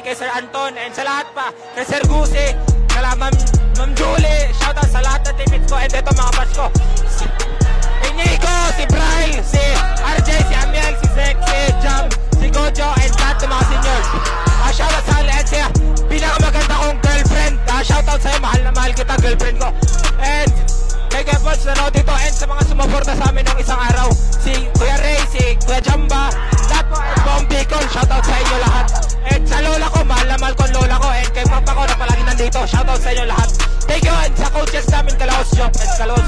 kay Sir Anton, and sa lahat pa, kay Sir Gusi, kala Ma'am Julie, shoutout sa lahat ng teammates ko, and ito mga batch ko. Si Nico, si Braille, si RJ, si Amiel, si Zek, si Jam, si Gojo, and lahat ng mga seniors. Shoutout sa lahat siya, pinakamaganda kong girlfriend. Shoutout sa'yo, mahal na mahal kita, girlfriend ko. And kay Kevols na dito, and sa mga sumuporta sa amin ng isang araw, si Kuya Ray, si Kuya Jamba, lahat po, and Bong Bicol, shoutout sa inyo lahat. And sa lola ko, mahal na mahal ko ang lola ko, and kay papa ko na palagi nandito, shoutout sa inyo lahat. Thank you, and sa coaches namin, Kalaos Job and Kalaos